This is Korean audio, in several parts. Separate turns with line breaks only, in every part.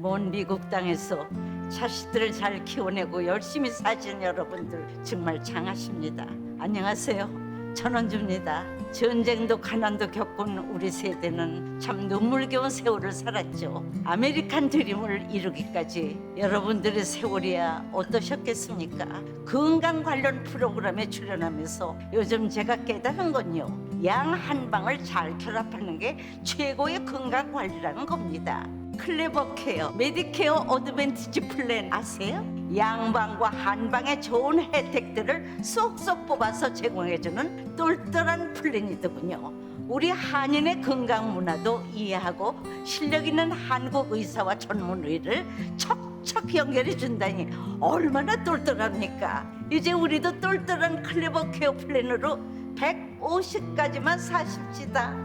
먼 미국 땅에서 자식들을 잘 키워내고 열심히 사신 여러분들 정말 장하십니다. 안녕하세요. 전원주입니다. 전쟁도 가난도 겪은 우리 세대는 참 눈물겨운 세월을 살았죠. 아메리칸 드림을 이루기까지 여러분들의 세월이야 어떠셨겠습니까? 건강 관련 프로그램에 출연하면서 요즘 제가 깨달은 건요, 양 한 방을 잘 결합하는 게 최고의 건강 관리라는 겁니다. 클레버 케어, 메디케어 어드밴티지 플랜 아세요? 양방과 한방의 좋은 혜택들을 쏙쏙 뽑아서 제공해주는 똘똘한 플랜이더군요. 우리 한인의 건강 문화도 이해하고 실력 있는 한국 의사와 전문의를 척척 연결해 준다니 얼마나 똘똘합니까? 이제 우리도 똘똘한 클레버 케어 플랜으로 150까지만 사십시다.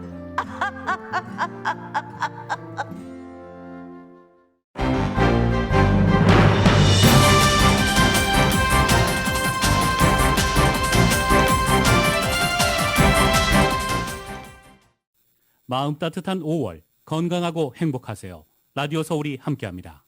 마음 따뜻한 5월, 건강하고 행복하세요. 라디오 서울이 함께합니다.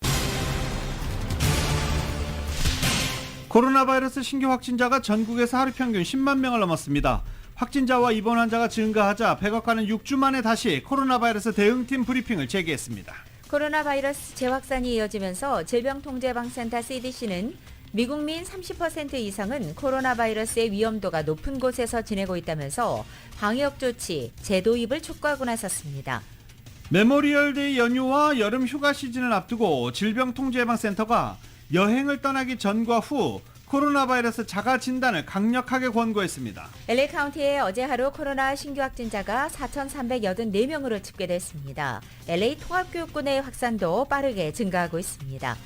코로나 바이러스 신규 확진자가 전국에서 하루 평균 10만 명을 넘었습니다. 확진자와 입원 환자가 증가하자 백악관은 6주 만에 다시 코로나 바이러스 대응팀 브리핑을 재개했습니다.
코로나 바이러스 재확산이 이어지면서 질병통제예방센터 CDC는 미국민 30% 이상은 코로나 바이러스의 위험도가 높은 곳에서 지내고 있다면서 방역 조치, 재도입을 촉구하고 나섰습니다.
메모리얼데이 연휴와 여름 휴가 시즌을 앞두고 질병통제예방센터가 여행을 떠나기 전과 후 코로나 바이러스 자가 진단을 강력하게 권고했습니다.
LA 카운티에 어제 하루 코로나 신규 확진자가 4,384명으로 집계됐습니다. LA 통합교육군의 확산도 빠르게 증가하고 있습니다.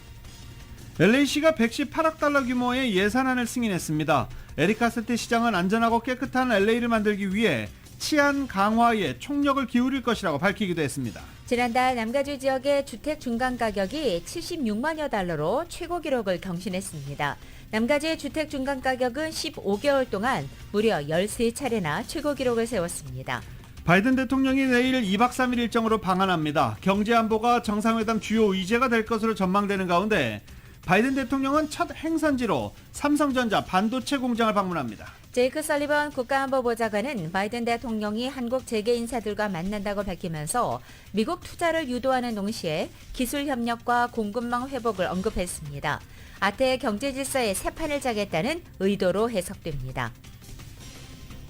LA시가 118억 달러 규모의 예산안을 승인했습니다. 에리카 세티 시장은 안전하고 깨끗한 LA를 만들기 위해 치안 강화에 총력을 기울일 것이라고 밝히기도 했습니다.
지난달 남가주 지역의 주택 중간 가격이 76만여 달러로 최고 기록을 경신했습니다. 남가주의 주택 중간 가격은 15개월 동안 무려 13차례나 최고 기록을 세웠습니다.
바이든 대통령이 내일 2박 3일 일정으로 방한합니다. 경제 안보가 정상회담 주요 의제가 될 것으로 전망되는 가운데 바이든 대통령은 첫 행선지로 삼성전자 반도체 공장을 방문합니다.
제이크 설리번 국가안보보좌관은 바이든 대통령이 한국 재계 인사들과 만난다고 밝히면서 미국 투자를 유도하는 동시에 기술 협력과 공급망 회복을 언급했습니다. 아태 경제 질서의 새 판을 짜겠다는 의도로 해석됩니다.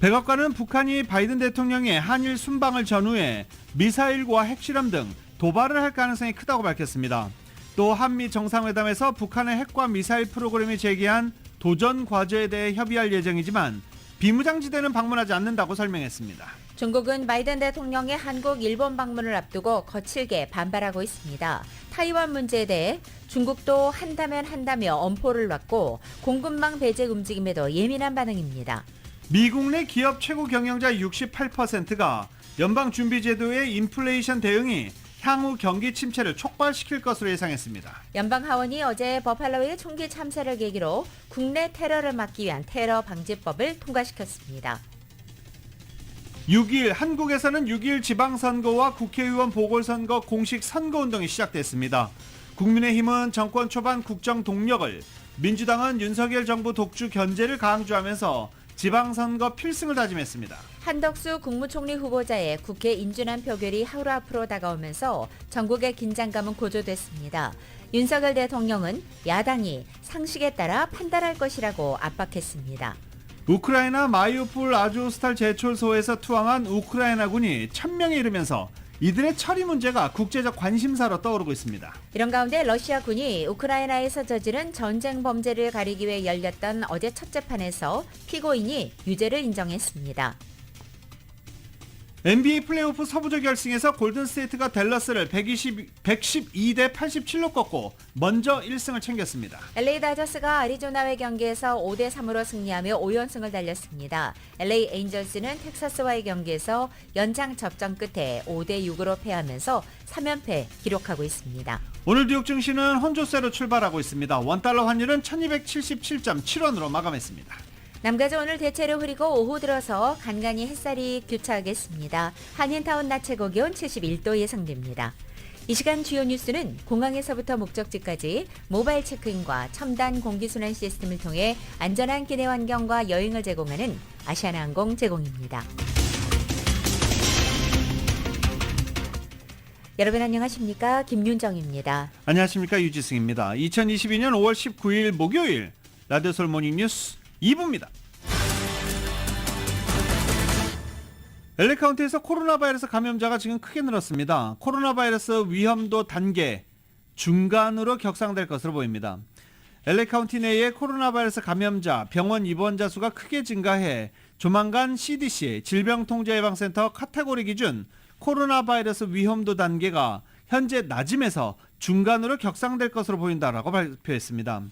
백악관은 북한이 바이든 대통령의 한일 순방을 전후해 미사일과 핵실험 등 도발을 할 가능성이 크다고 밝혔습니다. 또 한미 정상회담에서 북한의 핵과 미사일 프로그램이 제기한 도전 과제에 대해 협의할 예정이지만 비무장지대는 방문하지 않는다고 설명했습니다.
중국은 바이든 대통령의 한국, 일본 방문을 앞두고 거칠게 반발하고 있습니다. 타이완 문제에 대해 중국도 한다며 엄포를 놨고 공급망 배제 움직임에도 예민한 반응입니다.
미국 내 기업 최고 경영자 68%가 연방준비제도의 인플레이션 대응이 향후 경기 침체를 촉발시킬 것으로 예상했습니다.
연방하원이 어제 버팔로의 총기 참사를 계기로 국내 테러를 막기 위한 테러 방지법을 통과시켰습니다.
6일 한국에서는 6.1 지방선거와 국회의원 보궐선거 공식 선거운동이 시작됐습니다. 국민의힘은 정권 초반 국정 동력을, 민주당은 윤석열 정부 독주 견제를 강조하면서 지방선거 필승을 다짐했습니다.
한덕수 국무총리 후보자의 국회 인준안 표결이 하루 앞으로 다가오면서 전국의 긴장감은 고조됐습니다. 윤석열 대통령은 야당이 상식에 따라 판단할 것이라고 압박했습니다.
우크라이나 마리우폴 아조스탈 제철소에서 투항한 우크라이나군이 1,000명에 이르면서 이들의 처리 문제가 국제적 관심사로 떠오르고 있습니다.
이런 가운데 러시아군이 우크라이나에서 저지른 전쟁 범죄를 가리기 위해 열렸던 어제 첫 재판에서 피고인이 유죄를 인정했습니다.
NBA 플레이오프 서부조 결승에서 골든스테이트가 댈러스를 112대 87로 꺾고 먼저 1승을 챙겼습니다.
LA 다저스가 아리조나와의 경기에서 5대 3으로 승리하며 5연승을 달렸습니다. LA 에인절스는 텍사스와의 경기에서 연장 접전 끝에 5대 6으로 패하면서 3연패 기록하고 있습니다.
오늘 뉴욕 증시는 혼조세로 출발하고 있습니다. 원달러 환율은 1277.7원으로 마감했습니다.
남가주 오늘 대체로 흐리고 오후 들어서 간간히 햇살이 교차하겠습니다. 한인타운 낮 최고 기온 71도 예상됩니다. 이 시간 주요 뉴스는 공항에서부터 목적지까지 모바일 체크인과 첨단 공기순환 시스템을 통해 안전한 기내 환경과 여행을 제공하는 아시아나항공 제공입니다. 여러분 안녕하십니까? 김윤정입니다.
안녕하십니까? 유지승입니다. 2022년 5월 19일 목요일 라디오 서울 모닝뉴스 2부입니다. LA 카운티에서 코로나 바이러스 감염자가 지금 크게 늘었습니다. 코로나 바이러스 위험도 단계 중간으로 격상될 것으로 보입니다. LA 카운티 내의 코로나 바이러스 감염자, 병원 입원자 수가 크게 증가해 조만간 CDC 질병통제예방센터 카테고리 기준 코로나 바이러스 위험도 단계가 현재 낮음에서 중간으로 격상될 것으로 보인다라고 발표했습니다.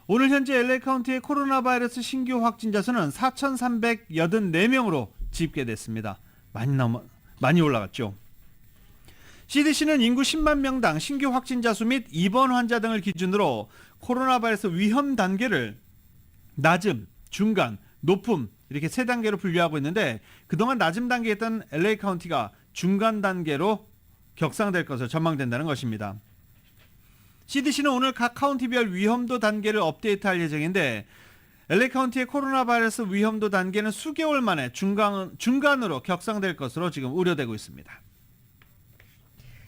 오늘 현재 LA 카운티의 코로나 바이러스 신규 확진자 수는 4,384명으로 집계됐습니다. 많이 올라갔죠. CDC는 인구 10만 명당 신규 확진자 수 및 입원 환자 등을 기준으로 코로나 바이러스 위험 단계를 낮음, 중간, 높음 이렇게 세 단계로 분류하고 있는데 그동안 낮음 단계에 있던 LA 카운티가 중간 단계로 격상될 것으로 전망된다는 것입니다. CDC는 오늘 각 카운티별 위험도 단계를 업데이트할 예정인데 LA 카운티의 코로나 바이러스 위험도 단계는 수개월 만에 중간으로 격상될 것으로 지금 우려되고 있습니다.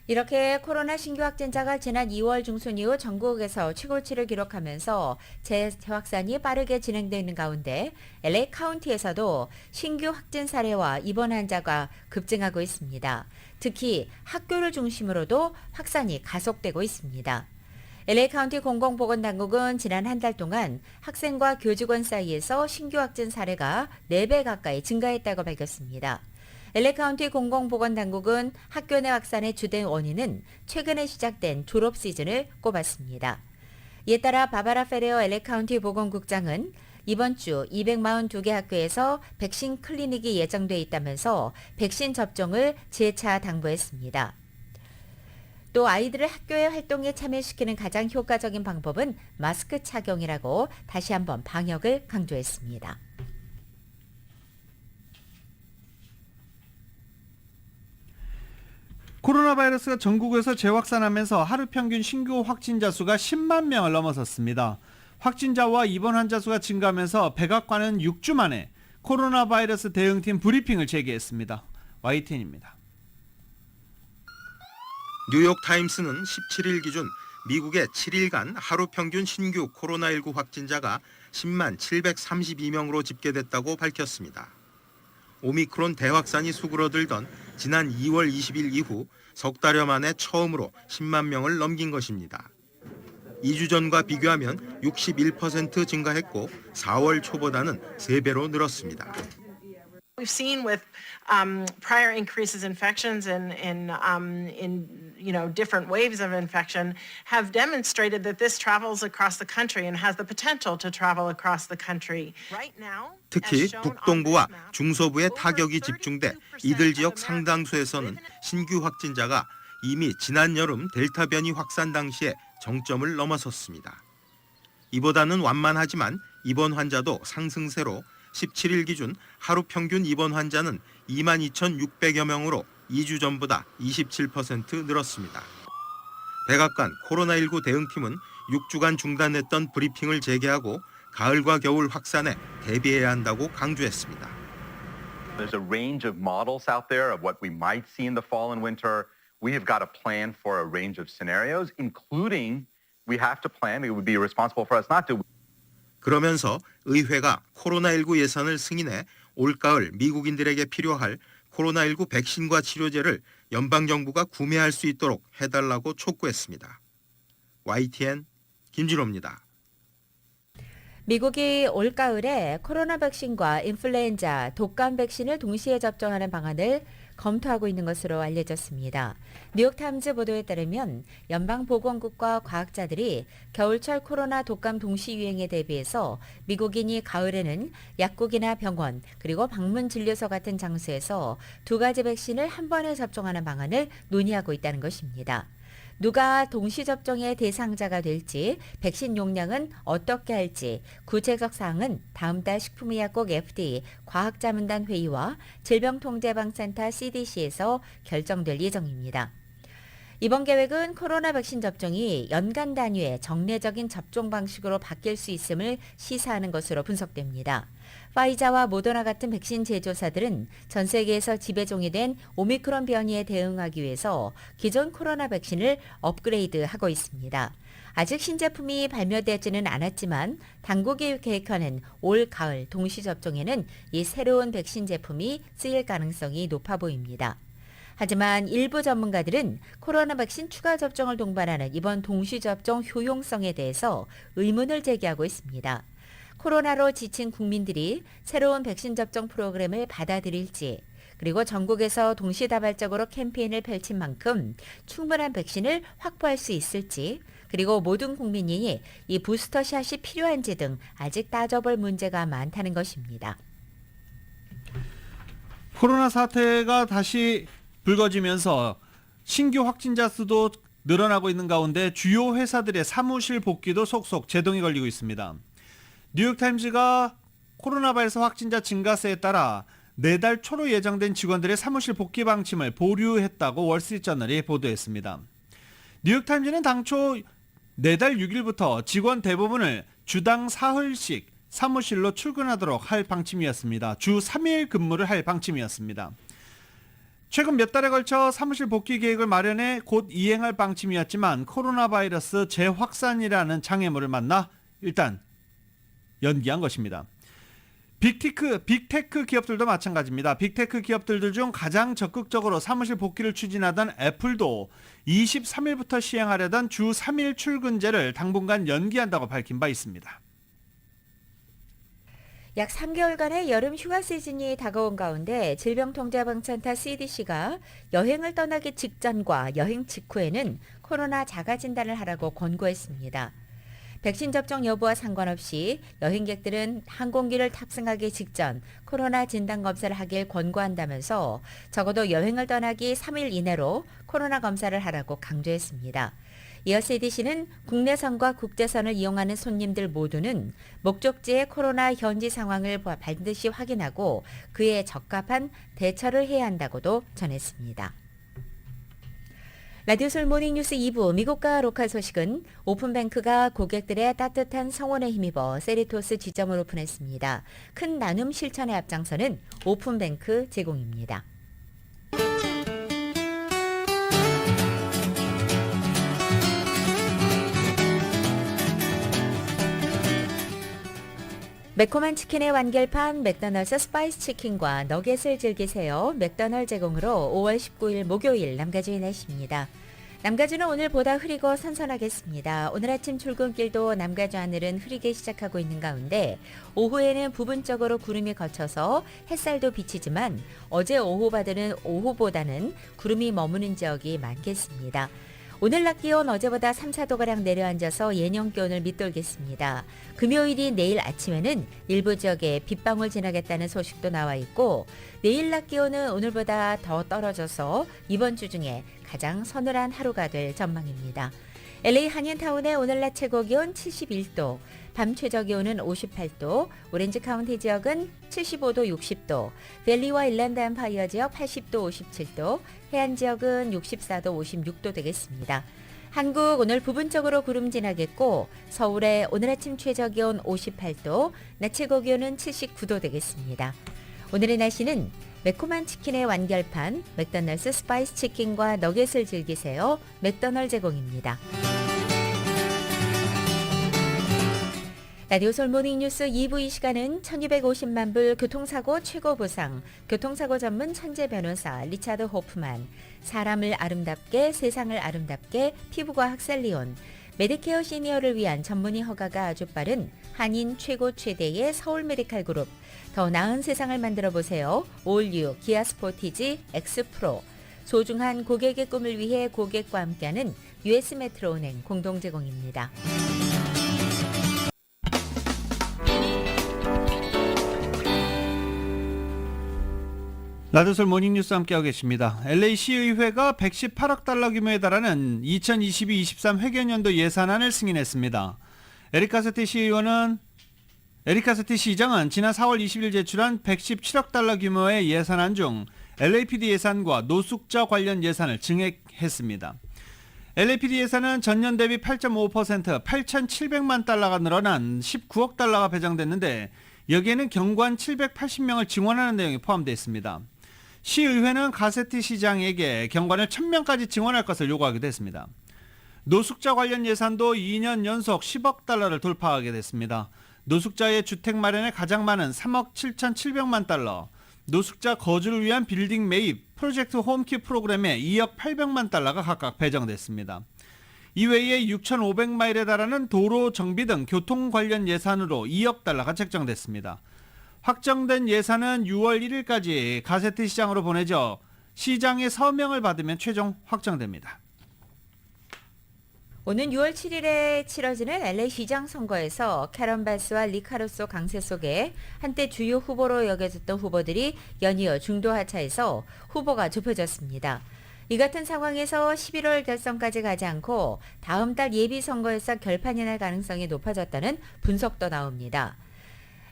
이렇게 코로나 신규 확진자가 지난 2월 중순 이후 전국에서 최고치를 기록하면서 재확산이 빠르게 진행되는 가운데 LA 카운티에서도 신규 확진 사례와 입원 환자가 급증하고 있습니다. 특히 학교를 중심으로도 확산이 가속되고 있습니다. LA 카운티 공공보건당국은 지난 한 달 동안 학생과 교직원 사이에서 신규 확진 사례가 4배 가까이 증가했다고 밝혔습니다. LA 카운티 공공보건당국은 학교 내 확산의 주된 원인은 최근에 시작된 졸업 시즌을 꼽았습니다. 이에 따라 바바라 페레어 LA 카운티 보건국장은 이번 주 242개 학교에서 백신 클리닉이 예정돼 있다면서 백신 접종을 재차 당부했습니다. 또 아이들을 학교의 활동에 참여시키는 가장 효과적인 방법은 마스크 착용이라고 다시 한번 방역을 강조했습니다.
코로나 바이러스가 전국에서 재확산하면서 하루 평균 신규 확진자 수가 10만 명을 넘어섰습니다. 확진자와 입원 환자 수가 증가하면서 백악관은 6주 만에 코로나 바이러스 대응팀 브리핑을 재개했습니다. YTN입니다.
뉴욕타임스는 17일 기준 미국의 7일간 하루 평균 신규 코로나19 확진자가 10만 732명으로 집계됐다고 밝혔습니다. 오미크론 대확산이 수그러들던 지난 2월 20일 이후 석 달여 만에 처음으로 10만 명을 넘긴 것입니다. 2주 전과 비교하면 61% 증가했고 4월 초보다는 3배로 늘었습니다.
We've seen with prior increases in infections in different waves of infection have demonstrated that this travels across the country and has the potential to travel across the country. Right now,
특히 북동부와 중서부에 타격이 집중돼 이들 지역 상당수에서는 신규 확진자가 이미 지난 여름 델타 변이 확산 당시에 정점을 넘어섰습니다. 이보다는 완만하지만 입원 환자도 상승세로 17일 기준 하루 평균 입원 환자는 22,600여 명으로 2주 전보다 27% 늘었습니다. 백악관 코로나19 대응팀은 6주간 중단했던 브리핑을 재개하고 가을과 겨울 확산에 대비해야 한다고 강조했습니다.
There's a range of models out there of what we might see in the fall and winter. We have got a plan for a range of scenarios, including we have to plan. It would be irresponsible for us not to.
그러면서 의회가 코로나19 예산을 승인해 올가을 미국인들에게 필요할 코로나19 백신과 치료제를 연방정부가 구매할 수 있도록 해달라고 촉구했습니다. YTN 김진호입니다.
미국이 올가을에 코로나 백신과 인플루엔자, 독감 백신을 동시에 접종하는 방안을 검토하고 있는 것으로 알려졌습니다. 뉴욕타임즈 보도에 따르면 연방보건국과 과학자들이 겨울철 코로나 독감 동시 유행에 대비해서 미국인이 가을에는 약국이나 병원 그리고 방문진료소 같은 장소에서 2가지 백신을 한 번에 접종하는 방안을 논의하고 있다는 것입니다. 누가 동시 접종의 대상자가 될지, 백신 용량은 어떻게 할지, 구체적 사항은 다음 달 식품의약국 FDA 과학자문단 회의와 질병통제예방센터 CDC에서 결정될 예정입니다. 이번 계획은 코로나 백신 접종이 연간 단위의 정례적인 접종 방식으로 바뀔 수 있음을 시사하는 것으로 분석됩니다. 파이자와 모더나 같은 백신 제조사들은 전 세계에서 지배종이 된 오미크론 변이에 대응하기 위해서 기존 코로나 백신을 업그레이드하고 있습니다. 아직 신제품이 발매되지는 않았지만 당국이 계획하는 올 가을 동시 접종에는 이 새로운 백신 제품이 쓰일 가능성이 높아 보입니다. 하지만 일부 전문가들은 코로나 백신 추가 접종을 동반하는 이번 동시 접종 효용성에 대해서 의문을 제기하고 있습니다. 코로나로 지친 국민들이 새로운 백신 접종 프로그램을 받아들일지, 그리고 전국에서 동시다발적으로 캠페인을 펼친 만큼 충분한 백신을 확보할 수 있을지, 그리고 모든 국민이 이 부스터샷이 필요한지 등 아직 따져볼 문제가 많다는 것입니다.
코로나 사태가 다시 불거지면서 신규 확진자 수도 늘어나고 있는 가운데 주요 회사들의 사무실 복귀도 속속 제동이 걸리고 있습니다. 뉴욕타임즈가 코로나 바이러스 확진자 증가세에 따라 내달 초로 예정된 직원들의 사무실 복귀 방침을 보류했다고 월스트리트저널이 보도했습니다. 뉴욕타임즈는 당초 내달 6일부터 직원 대부분을 주당 사흘씩 사무실로 출근하도록 할 방침이었습니다. 주 3일 근무를 할 방침이었습니다. 최근 몇 달에 걸쳐 사무실 복귀 계획을 마련해 곧 이행할 방침이었지만 코로나 바이러스 재확산이라는 장애물을 만나 일단 연기한 것입니다. 빅테크 기업들도 마찬가지입니다. 빅테크 기업들 중 가장 적극적으로 사무실 복귀를 추진하던 애플도 23일부터 시행하려던 주 3일 출근제를 당분간 연기한다고 밝힌 바 있습니다.
약 3개월간의 여름 휴가 시즌이 다가온 가운데 질병통제방센터 CDC가 여행을 떠나기 직전과 여행 직후에는 코로나 자가 진단을 하라고 권고했습니다. 백신 접종 여부와 상관없이 여행객들은 항공기를 탑승하기 직전 코로나 진단 검사를 하길 권고한다면서 적어도 여행을 떠나기 3일 이내로 코로나 검사를 하라고 강조했습니다. 이어 CDC는 국내선과 국제선을 이용하는 손님들 모두는 목적지의 코로나 현지 상황을 반드시 확인하고 그에 적합한 대처를 해야 한다고도 전했습니다. 라디오솔 모닝뉴스 2부 미국과 로컬 소식은 오픈뱅크가 고객들의 따뜻한 성원에 힘입어 세리토스 지점을 오픈했습니다. 큰 나눔 실천에 앞장서는 오픈뱅크 제공입니다. 매콤한 치킨의 완결판 맥도널드 스파이스 치킨과 너겟을 즐기세요. 맥도널드 제공으로 5월 19일 목요일 남가주의 날씨입니다. 남가주는 오늘보다 흐리고 선선하겠습니다. 오늘 아침 출근길도 남가주 하늘은 흐리게 시작하고 있는 가운데 오후에는 부분적으로 구름이 걷혀서 햇살도 비치지만 어제 오후보다는 구름이 머무는 지역이 많겠습니다. 오늘 낮 기온 어제보다 3, 4도가량 내려앉아서 예년 기온을 밑돌겠습니다. 금요일인 내일 아침에는 일부 지역에 빗방울 지나겠다는 소식도 나와 있고 내일 낮 기온은 오늘보다 더 떨어져서 이번 주 중에 가장 서늘한 하루가 될 전망입니다. LA 한인타운의 오늘 낮 최고 기온 71도, 밤 최저 기온은 58도, 오렌지 카운티 지역은 75도, 60도, 밸리와 일랜드 엠파이어 지역 80도, 57도, 해안 지역은 64도, 56도 되겠습니다. 한국 오늘 부분적으로 구름 지나겠고 서울의 오늘 아침 최저 기온 58도, 낮 최고 기온은 79도 되겠습니다. 오늘의 날씨는 매콤한 치킨의 완결판 맥도널드 스파이스 치킨과 너겟을 즐기세요. 맥도널드 제공입니다. 라디오솔 모닝뉴스 2부 이 시간은 1250만 불 교통사고 최고 보상, 교통사고 전문 천재 변호사 리차드 호프만, 사람을 아름답게 세상을 아름답게 피부과학 셀리온, 메디케어 시니어를 위한 전문의 허가가 아주 빠른 한인 최고 최대의 서울 메디칼 그룹, 더 나은 세상을 만들어 보세요. 올유 기아 스포티지 X 프로, 소중한 고객의 꿈을 위해 고객과 함께하는 US 메트로은행 공동 제공입니다.
라디오솔 모닝뉴스 함께하고 계십니다. LA 시의회가 118억 달러 규모에 달하는 2022-23 회계연도 예산안을 승인했습니다. 에리카 세티 시장은 지난 4월 20일 제출한 117억 달러 규모의 예산안 중 LAPD 예산과 노숙자 관련 예산을 증액했습니다. LAPD 예산은 전년 대비 8.5% 8,700만 달러가 늘어난 19억 달러가 배정됐는데 여기에는 경관 780명을 증원하는 내용이 포함되어 있습니다. 시의회는 가세티 시장에게 경관을 1,000명까지 증원할 것을 요구하기도 했습니다. 노숙자 관련 예산도 2년 연속 10억 달러를 돌파하게 됐습니다. 노숙자의 주택 마련에 가장 많은 3억 7,700만 달러, 노숙자 거주를 위한 빌딩 매입, 프로젝트 홈키 프로그램에 2억 800만 달러가 각각 배정됐습니다. 이외에 6,500마일에 달하는 도로 정비 등 교통 관련 예산으로 2억 달러가 책정됐습니다. 확정된 예산은 6월 1일까지 가세트 시장으로 보내져 시장의 서명을 받으면 최종 확정됩니다.
오는 6월 7일에 치러지는 LA 시장 선거에서 캐런 베스와 리 카루소 강세 속에 한때 주요 후보로 여겨졌던 후보들이 연이어 중도 하차해서 후보가 좁혀졌습니다. 이 같은 상황에서 11월 결선까지 가지 않고 다음 달 예비 선거에서 결판이 날 가능성이 높아졌다는 분석도 나옵니다.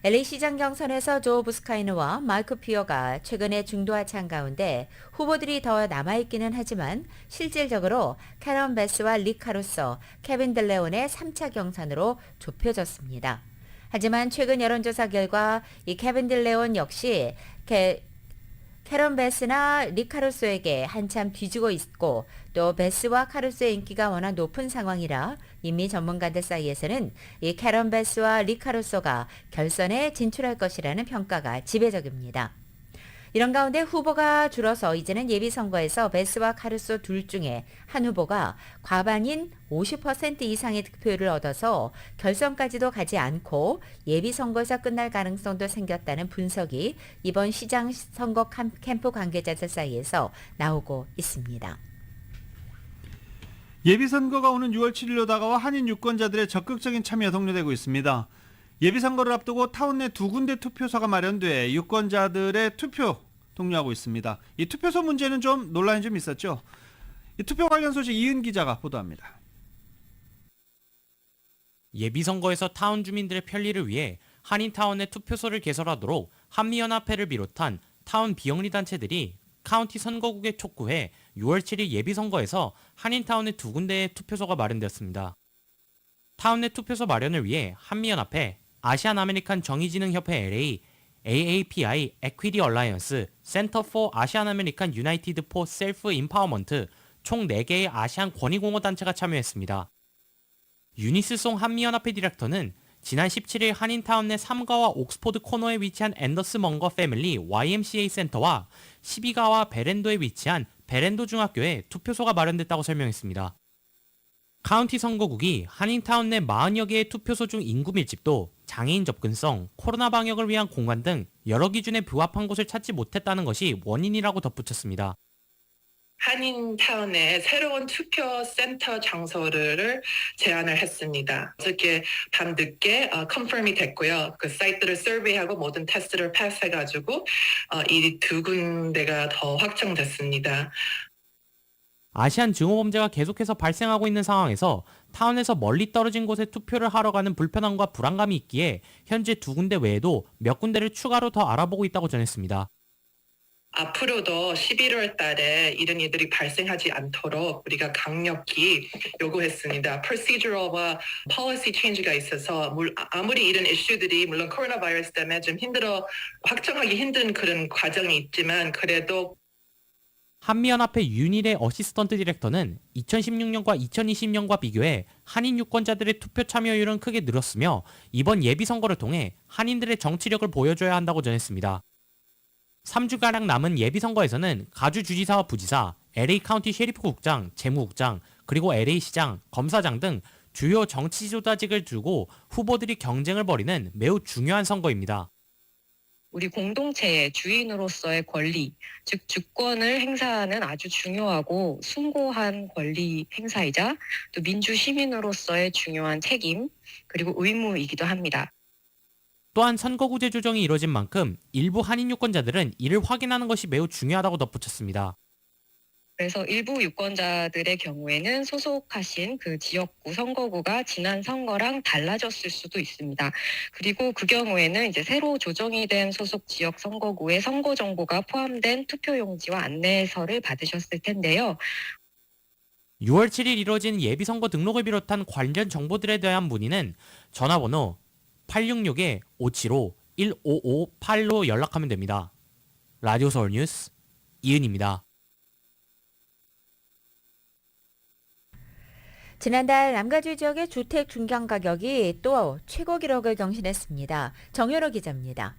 LA 시장 경선에서 조 부스카이너와 마이크 피어가 최근에 중도 하차한 가운데 후보들이 더 남아있기는 하지만 실질적으로 캐런 베스와 리 카루소, 케빈 델레온의 3차 경선으로 좁혀졌습니다. 하지만 최근 여론조사 결과 이 케빈 델레온 역시 캐런 베스나 리 카루소에게 한참 뒤지고 있고 또 베스와 카루소의 인기가 워낙 높은 상황이라 이미 전문가들 사이에서는 이 캐런 베스와 리 카루소가 결선에 진출할 것이라는 평가가 지배적입니다. 이런 가운데 후보가 줄어서 이제는 예비선거에서 베스와 카루소 둘 중에 한 후보가 과반인 50% 이상의 득표를 얻어서 결선까지도 가지 않고 예비선거에서 끝날 가능성도 생겼다는 분석이 이번 시장 선거 캠프 관계자들 사이에서 나오고 있습니다.
예비선거가 오는 6월 7일로 다가와 한인 유권자들의 적극적인 참여 독려되고 있습니다. 예비선거를 앞두고 타운 내 2군데 투표소가 마련돼 유권자들의 투표 독려하고 있습니다. 이 투표소 문제는 좀 논란이 좀 있었죠. 이 투표 관련 소식 이은 기자가 보도합니다.
예비선거에서 타운 주민들의 편리를 위해 한인타운의 투표소를 개설하도록 한미연합회를 비롯한 타운 비영리단체들이 카운티 선거국에 촉구해 6월 7일 예비선거에서 한인타운의 2군데의 투표소가 마련되었습니다. 타운 내 투표소 마련을 위해 한미연합회, 아시안 아메리칸 정의진흥협회 LA, AAPI Equity Alliance, Center for Asian American United for Self-Empowerment 총 4개의 아시안 권익공허단체가 참여했습니다. 유니스송 한미연합회 디렉터는 지난 17일 한인타운 내 3가와 옥스포드 코너에 위치한 앤더스 먼거 패밀리 YMCA 센터와 12가와 베렌도에 위치한 베렌도 중학교에 투표소가 마련됐다고 설명했습니다. 카운티 선거국이 한인타운 내 40여 개의 투표소 중 인구 밀집도, 장애인 접근성, 코로나 방역을 위한 공간 등 여러 기준에 부합한 곳을 찾지 못했다는 것이 원인이라고 덧붙였습니다.
한인타운에 새로운 투표 센터 장소를 제안을 했습니다. 어저께 밤늦게 컨펌이 됐고요. 그 사이트를 서베이하고 모든 테스트를 패스해가지고 이 2군데가 더 확정됐습니다.
아시안 증오범죄가 계속해서 발생하고 있는 상황에서 타운에서 멀리 떨어진 곳에 투표를 하러 가는 불편함과 불안감이 있기에 현재 2군데 외에도 몇 군데를 추가로 더 알아보고 있다고 전했습니다.
앞으로도 11월 달에 이런 일들이 발생하지 않도록 우리가 강력히 요구했습니다. procedural과 policy change가 있어서 아무리 이런 이슈들이 물론 코로나 바이러스 때문에 좀 확정하기 힘든 그런 과정이 있지만 그래도
한미연합회 윤일의 어시스턴트 디렉터는 2016년과 2020년과 비교해 한인 유권자들의 투표 참여율은 크게 늘었으며 이번 예비선거를 통해 한인들의 정치력을 보여줘야 한다고 전했습니다. 3주가량 남은 예비선거에서는 가주 주지사와 부지사, LA 카운티 셰리프 국장, 재무국장, 그리고 LA 시장, 검사장 등 주요 정치 지도자직을 두고 후보들이 경쟁을 벌이는 매우 중요한 선거입니다.
우리 공동체의 주인으로서의 권리, 즉 주권을 행사하는 아주 중요하고 숭고한 권리 행사이자 또 민주 시민으로서의 중요한 책임 그리고 의무이기도 합니다.
또한 선거구제 조정이 이뤄진 만큼 일부 한인 유권자들은 이를 확인하는 것이 매우 중요하다고 덧붙였습니다.
그래서 일부 유권자들의 경우에는 소속하신 그 지역구 선거구가 지난 선거랑 달라졌을 수도 있습니다. 그리고 그 경우에는 이제 새로 조정이 된 소속 지역 선거구의 선거 정보가 포함된 투표용지와 안내서를 받으셨을 텐데요.
6월 7일 이뤄진 예비선거 등록을 비롯한 관련 정보들에 대한 문의는 전화번호 866-575-1558로 연락하면 됩니다. 라디오 서울 뉴스 이은입니다.
지난달 남가주 지역의 주택 중간 가격이 또 최고 기록을 경신했습니다. 정현호 기자입니다.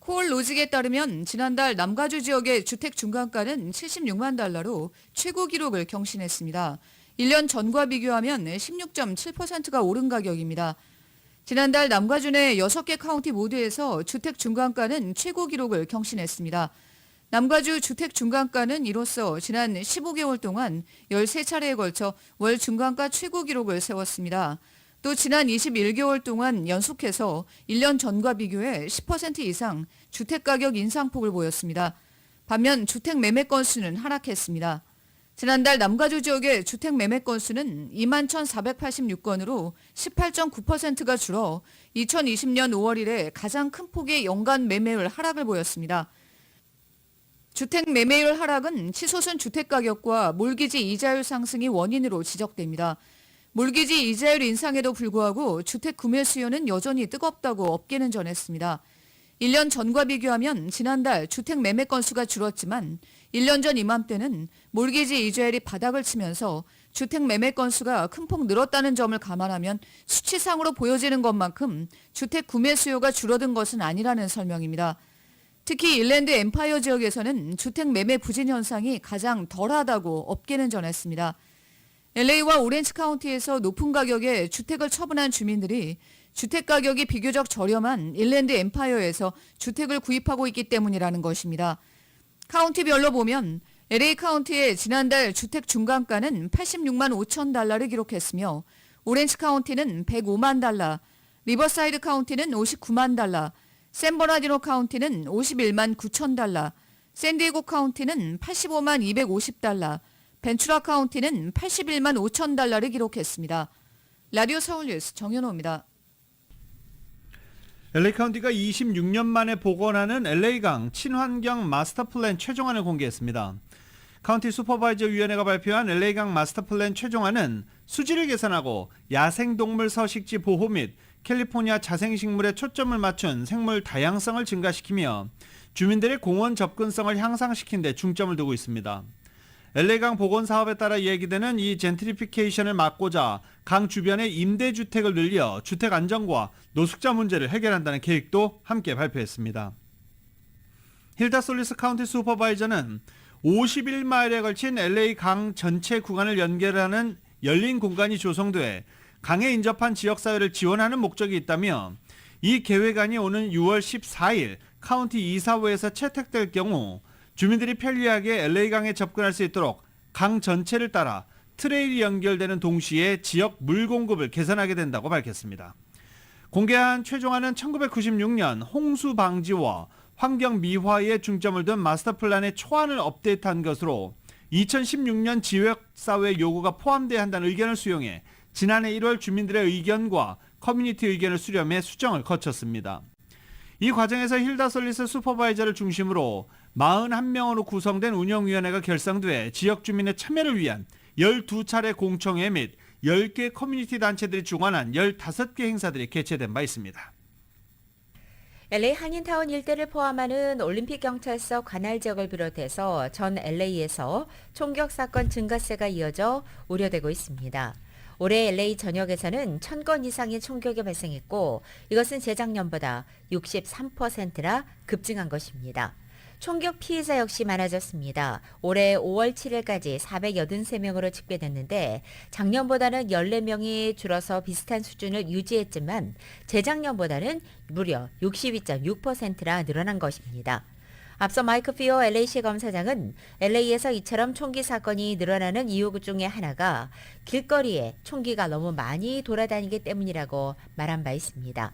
코올로직에 따르면 지난달 남가주 지역의 주택 중간가는 76만 달러로 최고 기록을 경신했습니다. 1년 전과 비교하면 16.7%가 오른 가격입니다. 지난달 남가주 내 6개 카운티 모두에서 주택 중간가는 최고 기록을 경신했습니다. 남가주 주택 중간가는 이로써 지난 15개월 동안 13차례에 걸쳐 월 중간가 최고 기록을 세웠습니다. 또 지난 21개월 동안 연속해서 1년 전과 비교해 10% 이상 주택가격 인상폭을 보였습니다. 반면 주택 매매 건수는 하락했습니다. 지난달 남가주 지역의 주택 매매 건수는 21,486건으로 18.9%가 줄어 2020년 5월 이래 가장 큰 폭의 연간 매매율 하락을 보였습니다. 주택 매매율 하락은 치솟은 주택가격과 몰기지 이자율 상승이 원인으로 지적됩니다. 몰기지 이자율 인상에도 불구하고 주택 구매 수요는 여전히 뜨겁다고 업계는 전했습니다. 1년 전과 비교하면 지난달 주택 매매 건수가 줄었지만 1년 전 이맘때는 몰기지 이자율이 바닥을 치면서 주택 매매 건수가 큰 폭 늘었다는 점을 감안하면 수치상으로 보여지는 것만큼 주택 구매 수요가 줄어든 것은 아니라는 설명입니다. 특히 인랜드 엠파이어 지역에서는 주택 매매 부진 현상이 가장 덜하다고 업계는 전했습니다. LA와 오렌지 카운티에서 높은 가격에 주택을 처분한 주민들이 주택 가격이 비교적 저렴한 인랜드 엠파이어에서 주택을 구입하고 있기 때문이라는 것입니다. 카운티별로 보면 LA 카운티의 지난달 주택 중간가는 86만 5천 달러를 기록했으며 오렌지 카운티는 105만 달러, 리버사이드 카운티는 59만 달러, 샌버나디노 카운티는 51만 9천 달러, 샌디에고 카운티는 85만 250달러, 벤츄라 카운티는 81만 5천 달러를 기록했습니다. 라디오 서울 뉴스 정현호입니다.
LA 카운티가 26년 만에 복원하는 LA강 친환경 마스터 플랜 최종안을 공개했습니다. 카운티 슈퍼바이저 위원회가 발표한 LA강 마스터 플랜 최종안은 수질을 개선하고 야생동물 서식지 보호 및 캘리포니아 자생식물에 초점을 맞춘 생물 다양성을 증가시키며 주민들의 공원 접근성을 향상시키는 데 중점을 두고 있습니다. LA강 복원 사업에 따라 얘기되는 이 젠트리피케이션을 막고자 강 주변의 임대주택을 늘려 주택 안정과 노숙자 문제를 해결한다는 계획도 함께 발표했습니다. 힐다 솔리스 카운티 슈퍼바이저는 51마일에 걸친 LA 강 전체 구간을 연결하는 열린 공간이 조성돼 강에 인접한 지역사회를 지원하는 목적이 있다며 이 계획안이 오는 6월 14일 카운티 이사회에서 채택될 경우 주민들이 편리하게 LA강에 접근할 수 있도록 강 전체를 따라 트레일이 연결되는 동시에 지역 물 공급을 개선하게 된다고 밝혔습니다. 공개한 최종안은 1996년 홍수 방지와 환경 미화에 중점을 둔 마스터 플랜의 초안을 업데이트한 것으로 2016년 지역사회 요구가 포함돼야 한다는 의견을 수용해 지난해 1월 주민들의 의견과 커뮤니티 의견을 수렴해 수정을 거쳤습니다. 이 과정에서 힐다 솔리스 슈퍼바이저를 중심으로 41명으로 구성된 운영위원회가 결성돼 지역 주민의 참여를 위한 12차례 공청회 및 10개 커뮤니티 단체들이 주관한 15개 행사들이 개최된 바 있습니다.
LA 한인타운 일대를 포함하는 올림픽 경찰서 관할 지역을 비롯해서 전 LA에서 총격 사건 증가세가 이어져 우려되고 있습니다. 올해 LA 전역에서는 1,000건 이상의 총격이 발생했고 이것은 재작년보다 63%나 급증한 것입니다. 총격 피해자 역시 많아졌습니다. 올해 5월 7일까지 483명으로 집계됐는데 작년보다는 14명이 줄어서 비슷한 수준을 유지했지만 재작년보다는 무려 62.6%나 늘어난 것입니다. 앞서 마이크 피오 LA시 검사장은 LA에서 이처럼 총기 사건이 늘어나는 이유 중에 하나가 길거리에 총기가 너무 많이 돌아다니기 때문이라고 말한 바 있습니다.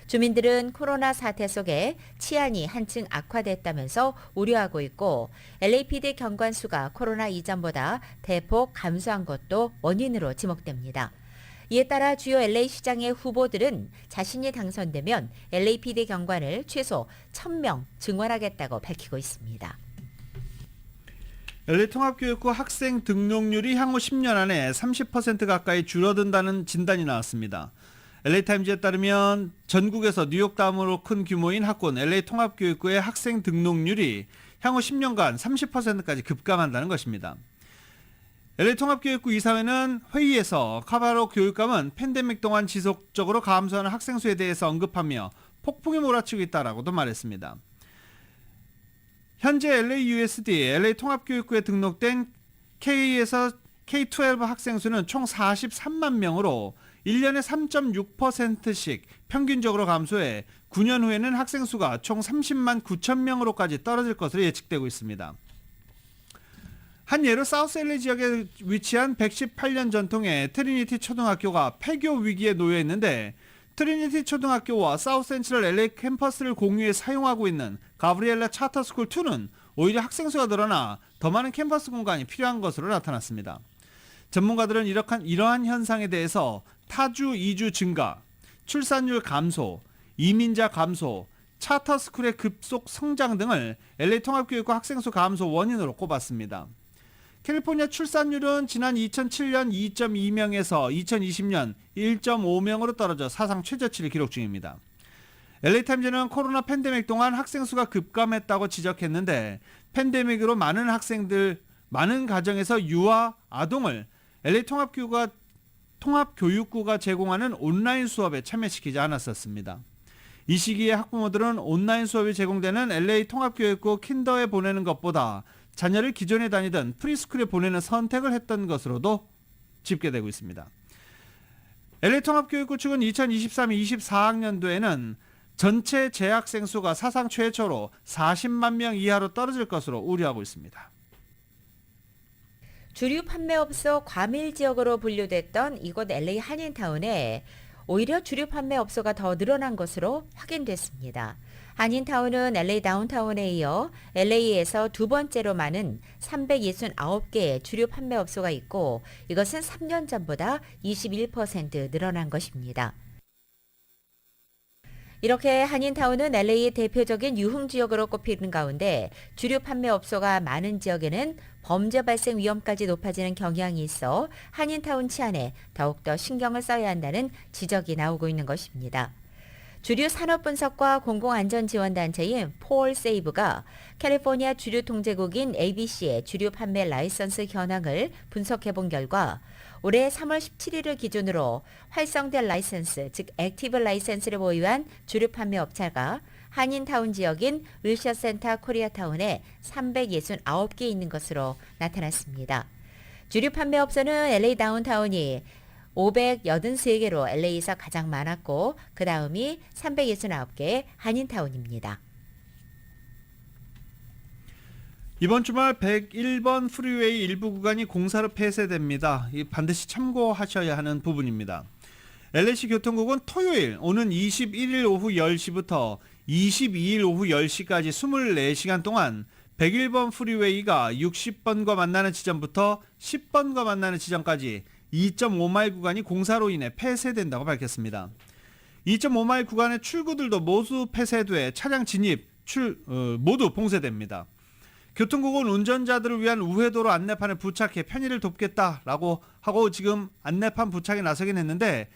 주민들은 코로나 사태 속에 치안이 한층 악화됐다면서 우려하고 있고 LAPD 경관 수가 코로나 이전보다 대폭 감소한 것도 원인으로 지목됩니다. 이에 따라 주요 LA 시장의 후보들은 자신이 당선되면 LAPD 경관을 최소 1,000명 증원하겠다고 밝히고 있습니다.
LA 통합교육부 학생 등록률이 향후 10년 안에 30% 가까이 줄어든다는 진단이 나왔습니다. LA타임즈에 따르면 전국에서 뉴욕 다음으로 큰 규모인 학군 LA 통합교육부의 학생 등록률이 향후 10년간 30%까지 급감한다는 것입니다. LA 통합교육부 이사회는 회의에서 카바로 교육감은 팬데믹 동안 지속적으로 감소하는 학생 수에 대해서 언급하며 폭풍이 몰아치고 있다라고도 말했습니다. 현재 LAUSD, LA 통합교육부에 등록된 K에서 K-12 학생 수는 총 43만 명으로 1년에 3.6%씩 평균적으로 감소해 9년 후에는 학생 수가 총 30만 9천 명으로까지 떨어질 것으로 예측되고 있습니다. 한 예로 사우스 LA 지역에 위치한 118년 전통의 트리니티 초등학교가 폐교 위기에 놓여 있는데 트리니티 초등학교와 사우스 센트럴 LA 캠퍼스를 공유해 사용하고 있는 가브리엘라 차터스쿨 2는 오히려 학생 수가 늘어나 더 많은 캠퍼스 공간이 필요한 것으로 나타났습니다. 전문가들은 이러한 현상에 대해서 타주 이주 증가, 출산율 감소, 이민자 감소, 차터스쿨의 급속 성장 등을 LA 통합교육과 학생 수 감소 원인으로 꼽았습니다. 캘리포니아 출산율은 지난 2007년 2.2명에서 2020년 1.5명으로 떨어져 사상 최저치를 기록 중입니다. LA타임즈는 코로나 팬데믹 동안 학생 수가 급감했다고 지적했는데 팬데믹으로 많은 가정에서 유아, 아동을 LA 통합교육부가 제공하는 온라인 수업에 참여시키지 않았었습니다. 이 시기에 학부모들은 온라인 수업이 제공되는 LA 통합교육부 킨더에 보내는 것보다 자녀를 기존에 다니던 프리스쿨에 보내는 선택을 했던 것으로도 집계되고 있습니다. LA 통합교육부 측은 2023-24학년도에는 전체 재학생 수가 사상 최초로 40만 명 이하로 떨어질 것으로 우려하고 있습니다.
주류 판매업소 과밀 지역으로 분류됐던 이곳 LA 한인타운에 오히려 주류 판매업소가 더 늘어난 것으로 확인됐습니다. 한인타운은 LA 다운타운에 이어 LA에서 두 번째로 많은 369개의 주류 판매업소가 있고 이것은 3년 전보다 21% 늘어난 것입니다. 이렇게 한인타운은 LA의 대표적인 유흥지역으로 꼽히는 가운데 주류 판매업소가 많은 지역에는 범죄 발생 위험까지 높아지는 경향이 있어 한인타운 치안에 더욱더 신경을 써야 한다는 지적이 나오고 있는 것입니다. 주류 산업분석과 공공안전지원단체인 폴세이브가 캘리포니아 주류 통제국인 ABC의 주류 판매 라이선스 현황을 분석해본 결과 올해 3월 17일을 기준으로 활성된 라이선스, 즉 액티브 라이선스를 보유한 주류 판매 업체가 한인타운 지역인 윌셔센터 코리아타운에 369개 있는 것으로 나타났습니다. 주류 판매 업소는 LA 다운타운이 583개로 LA에서 가장 많았고 그 다음이 369개 한인타운입니다.
이번 주말 101번 프리웨이 일부 구간이 공사로 폐쇄됩니다. 반드시 참고하셔야 하는 부분입니다. LA시 교통국은 토요일 오는 21일 오후 10시부터 22일 오후 10시까지 24시간 동안 101번 프리웨이가 60번과 만나는 지점부터 10번과 만나는 지점까지 2.5마일 구간이 공사로 인해 폐쇄된다고 밝혔습니다. 2.5마일 구간의 출구들도 모두 폐쇄돼 차량 진입, 모두 봉쇄됩니다. 교통국은 운전자들을 위한 우회도로 안내판을 부착해 편의를 돕겠다라고 하고 지금 안내판 부착에 나서긴 했는데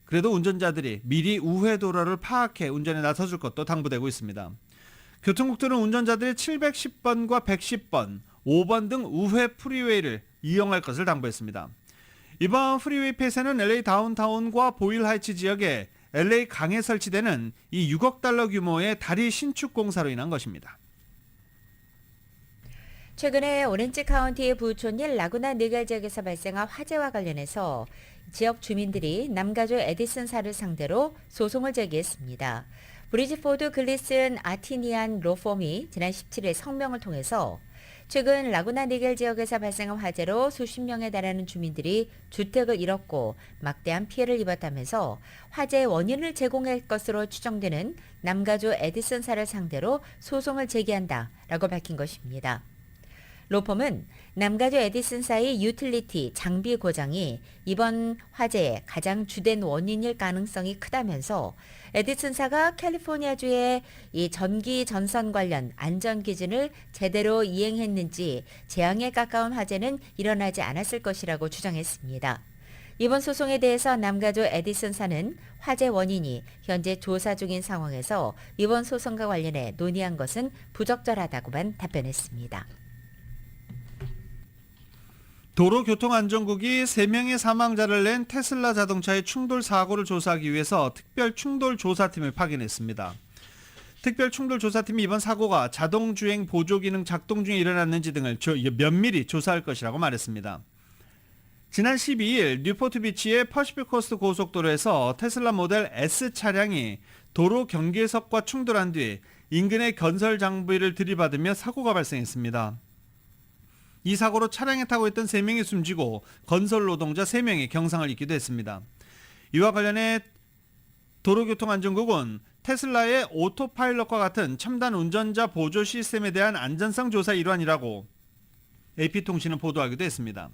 그래도 운전자들이 미리 우회도로를 파악해 운전에 나서줄 것도 당부되고 있습니다. 교통국들은 운전자들이 710번과 110번, 5번 등 우회 프리웨이를 이용할 것을 당부했습니다. 이번 프리웨이 폐쇄는 LA 다운타운과 보일하이츠 지역에 LA 강에 설치되는 이 6억 달러 규모의 다리 신축 공사로 인한 것입니다.
최근에 오렌지 카운티의 부촌일 라구나 느갈 지역에서 발생한 화재와 관련해서 지역 주민들이 남가주 에디슨사를 상대로 소송을 제기했습니다. 브리지포드 글리슨 아티니안 로펌이 지난 17일 성명을 통해서 최근 라구나 니겔 지역에서 발생한 화재로 수십 명에 달하는 주민들이 주택을 잃었고 막대한 피해를 입었다면서 화재의 원인을 제공할 것으로 추정되는 남가주 에디슨사를 상대로 소송을 제기한다라고 밝힌 것입니다. 로펌은 남가주 에디슨사의 유틸리티 장비 고장이 이번 화재의 가장 주된 원인일 가능성이 크다면서 에디슨사가 캘리포니아주의 이 전기 전선 관련 안전 기준을 제대로 이행했는지 재앙에 가까운 화재는 일어나지 않았을 것이라고 주장했습니다. 이번 소송에 대해서 남가주 에디슨사는 화재 원인이 현재 조사 중인 상황에서 이번 소송과 관련해 논의한 것은 부적절하다고만 답변했습니다.
도로교통안전국이 3명의 사망자를 낸 테슬라 자동차의 충돌 사고를 조사하기 위해서 특별 충돌 조사팀을 파견했습니다. 특별 충돌 조사팀이 이번 사고가 자동주행 보조기능 작동 중에 일어났는지 등을 면밀히 조사할 것이라고 말했습니다. 지난 12일 뉴포트비치의 퍼시픽코스트 고속도로에서 테슬라 모델 S 차량이 도로 경계석과 충돌한 뒤 인근의 건설 장비를 들이받으며 사고가 발생했습니다. 이 사고로 차량에 타고 있던 3명이 숨지고 건설 노동자 3명이 경상을 입기도 했습니다. 이와 관련해 도로교통안전국은 테슬라의 오토파일럿과 같은 첨단 운전자 보조 시스템에 대한 안전성 조사 일환이라고 AP통신은 보도하기도 했습니다.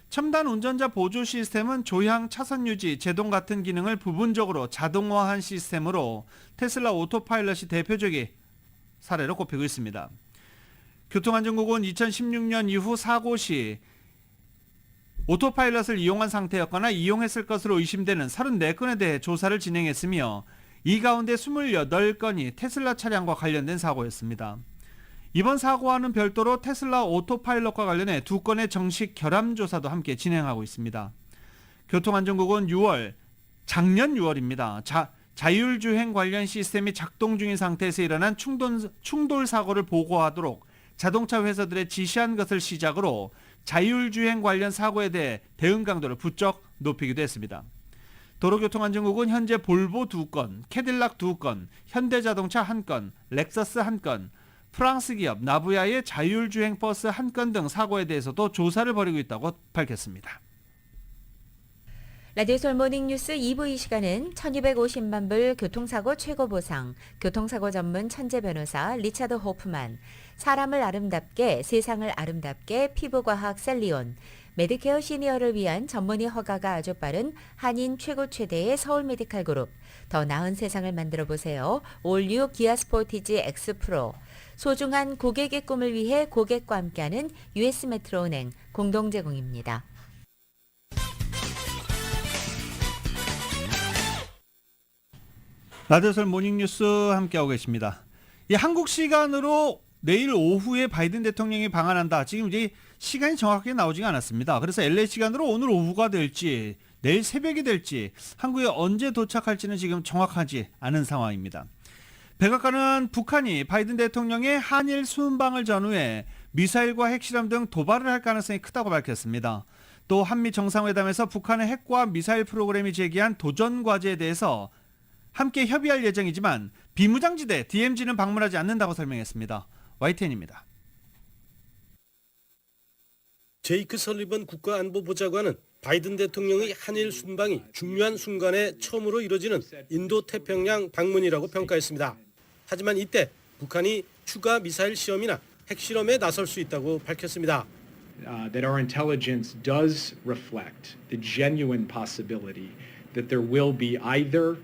첨단 운전자 보조 시스템은 조향, 차선 유지, 제동 같은 기능을 부분적으로 자동화한 시스템으로 테슬라 오토파일럿이 대표적인 사례로 꼽히고 있습니다. 교통안전국은 2016년 이후 사고 시 오토파일럿을 이용한 상태였거나 이용했을 것으로 의심되는 34건에 대해 조사를 진행했으며 이 가운데 28건이 테슬라 차량과 관련된 사고였습니다. 이번 사고와는 별도로 테슬라 오토파일럿과 관련해 2건의 정식 결함 조사도 함께 진행하고 있습니다. 교통안전국은 작년 6월입니다. 자율주행 관련 시스템이 작동 중인 상태에서 일어난 충돌 사고를 보고하도록 자동차 회사들에 지시한 것을 시작으로 자율주행 관련 사고에 대해 대응 강도를 부쩍 높이기도 했습니다. 도로교통안전국은 현재 볼보 2건, 캐딜락 2건, 현대자동차 1건, 렉서스 1건, 프랑스 기업 나부야의 자율주행 버스 1건 등 사고에 대해서도 조사를 벌이고 있다고 밝혔습니다.
라디오 서울 모닝뉴스 2부 이 시간은 1250만 불 교통사고 최고보상, 교통사고 전문 천재 변호사 리차드 호프만, 사람을 아름답게 세상을 아름답게 피부과학 셀리온, 메디케어 시니어를 위한 전문의 허가가 아주 빠른 한인 최고 최대의 서울 메디칼 그룹, 더 나은 세상을 만들어 보세요. 올뉴 기아 스포티지 X 프로, 소중한 고객의 꿈을 위해 고객과 함께하는 US 메트로은행 공동 제공입니다.
라디오설 모닝뉴스 함께하고 계십니다. 이 한국 시간으로 내일 오후에 바이든 대통령이 방한한다. 지금 이제 시간이 정확하게 나오지가 않았습니다. 그래서 LA 시간으로 오늘 오후가 될지 내일 새벽이 될지 한국에 언제 도착할지는 지금 정확하지 않은 상황입니다. 백악관은 북한이 바이든 대통령의 한일 순방을 전후에 미사일과 핵실험 등 도발을 할 가능성이 크다고 밝혔습니다. 또 한미 정상회담에서 북한의 핵과 미사일 프로그램이 제기한 도전 과제에 대해서 함께 협의할 예정이지만 비무장지대 DMZ는 방문하지 않는다고 설명했습니다. YTN입니다.
제이크 설리번 국가안보보좌관은 바이든 대통령의 한일 순방이 중요한 순간에 처음으로 이뤄지는 인도태평양 방문이라고 평가했습니다. 하지만 이때 북한이 추가 미사일 시험이나 핵실험에 나설 수 있다고 밝혔습니다.
That our intelligence does reflect the genuine possibility that there will be either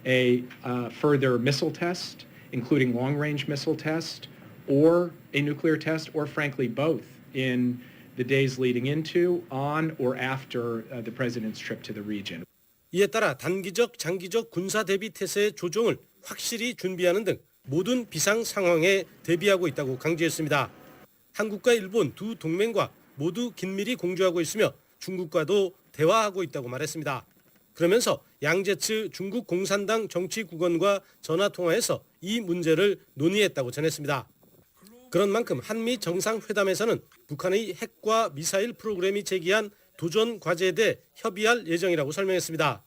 a further missile test, including long-range missile test, or a nuclear test, or frankly both, in the days leading into, on, or after the president's trip to the region.
이에 따라 단기적, 장기적 군사 대비 태세의 조정을 확실히 준비하는 등 모든 비상 상황에 대비하고 있다고 강조했습니다. 한국과 일본 두 동맹과 모두 긴밀히 공조하고 있으며 중국과도 대화하고 있다고 말했습니다. 그러면서 양제츠 중국 공산당 정치국원과 전화통화에서 이 문제를 논의했다고 전했습니다. 그런 만큼 한미 정상회담에서는 북한의 핵과 미사일 프로그램이 제기한 도전 과제에 대해 협의할 예정이라고 설명했습니다.